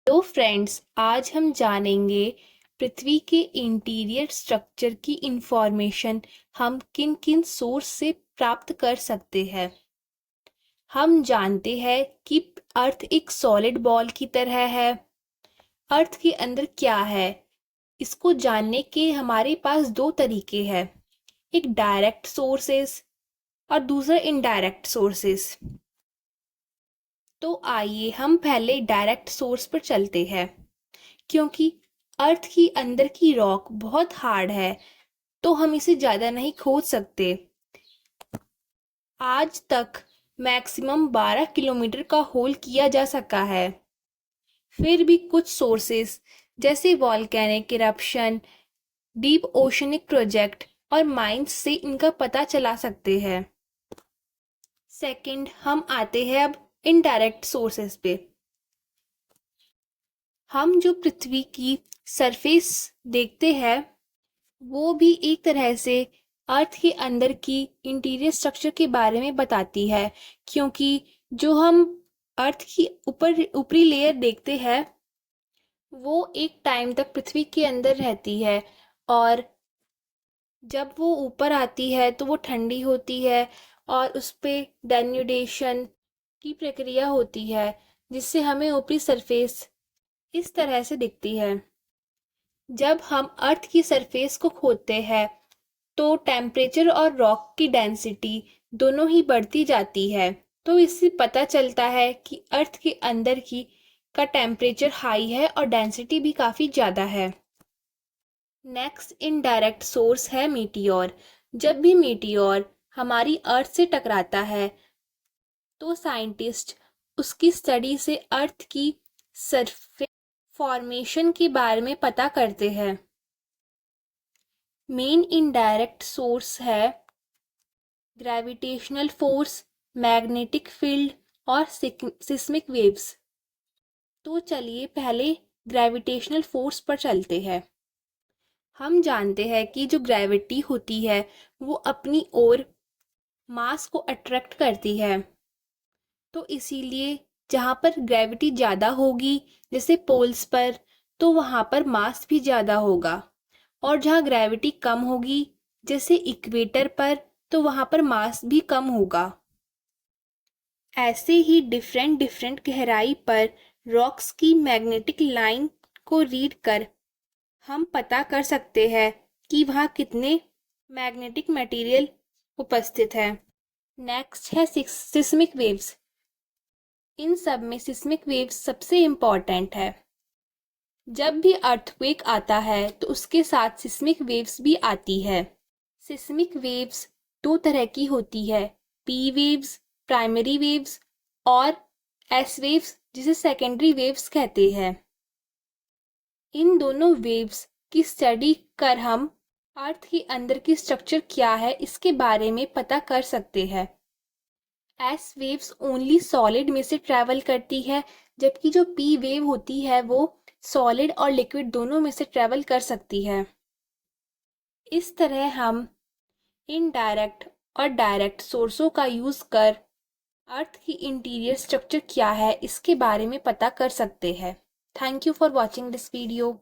तो फ्रेंड्स, आज हम जानेंगे पृथ्वी के इंटीरियर स्ट्रक्चर की इंफॉर्मेशन हम किन किन सोर्स से प्राप्त कर सकते हैं। हम जानते हैं कि अर्थ एक सॉलिड बॉल की तरह है। अर्थ के अंदर क्या है, इसको जानने के हमारे पास दो तरीके हैं। एक डायरेक्ट सोर्सेस और दूसरा इनडायरेक्ट सोर्सेस। तो आइए हम पहले डायरेक्ट सोर्स पर चलते हैं। क्योंकि अर्थ की अंदर की रॉक बहुत हार्ड है, तो हम इसे ज़्यादा नहीं खोद सकते। आज तक मैक्सिमम 12 किलोमीटर का होल किया जा सका है। फिर भी कुछ सोर्सेस जैसे volcanic eruption, deep oceanic project और माइंस से इनका पता चला सकते हैं। सेकंड, हम आते हैं अब इनडायरेक्ट सोर्सेस पे। हम जो पृथ्वी की सरफेस देखते हैं वो भी एक तरह से अर्थ के अंदर की इंटीरियर स्ट्रक्चर के बारे में बताती है। क्योंकि जो हम अर्थ की ऊपरी लेयर देखते हैं वो एक टाइम तक पृथ्वी के अंदर रहती है, और जब वो ऊपर आती है तो वो ठंडी होती है और उस पर डेन्यूडेशन की प्रक्रिया होती है, जिससे हमें ऊपरी सरफेस इस तरह से दिखती है। जब हम अर्थ की सरफेस को खोदते हैं तो टेम्परेचर और रॉक की डेंसिटी दोनों ही बढ़ती जाती है। तो इससे पता चलता है कि अर्थ के अंदर की का टेम्परेचर हाई है और डेंसिटी भी काफ़ी ज़्यादा है। नेक्स्ट इनडायरेक्ट सोर्स है मीटियोर। जब भी मीटियोर हमारी अर्थ से टकराता है तो साइंटिस्ट उसकी स्टडी से अर्थ की सरफेस फॉर्मेशन के बारे में पता करते हैं। मेन इनडायरेक्ट सोर्स है ग्रेविटेशनल फोर्स, मैग्नेटिक फील्ड और सिस्मिक वेव्स। तो चलिए पहले ग्रेविटेशनल फोर्स पर चलते हैं। हम जानते हैं कि जो ग्रेविटी होती है वो अपनी ओर मास को अट्रैक्ट करती है। तो इसीलिए जहाँ पर ग्रेविटी ज़्यादा होगी, जैसे पोल्स पर, तो वहाँ पर मास भी ज़्यादा होगा। और जहाँ ग्रेविटी कम होगी, जैसे इक्वेटर पर, तो वहाँ पर मास भी कम होगा। ऐसे ही डिफरेंट डिफरेंट गहराई पर रॉक्स की मैग्नेटिक लाइन को रीड कर हम पता कर सकते हैं कि वहाँ कितने मैग्नेटिक मटेरियल उपस्थित है। नेक्स्ट है सिस्मिक वेव्स। इन सब में सिस्मिक वेव्स सबसे इम्पॉर्टेंट है। जब भी अर्थक्वेक आता है तो उसके साथ सिस्मिक वेव्स भी आती है। सिस्मिक वेव्स दो तरह की होती है, पी वेव्स, प्राइमरी वेव्स, और एस वेव्स जिसे सेकेंडरी वेव्स कहते हैं। इन दोनों वेव्स की स्टडी कर हम अर्थ के अंदर की स्ट्रक्चर क्या है इसके बारे में पता कर सकते हैं। एस वेव्स ओनली सॉलिड में से ट्रैवल करती है, जबकि जो पी वेव होती है वो सॉलिड और लिक्विड दोनों में से ट्रैवल कर सकती है। इस तरह हम इनडायरेक्ट और डायरेक्ट सोर्सों का यूज़ कर अर्थ की इंटीरियर स्ट्रक्चर क्या है इसके बारे में पता कर सकते हैं। Thank you for watching this video.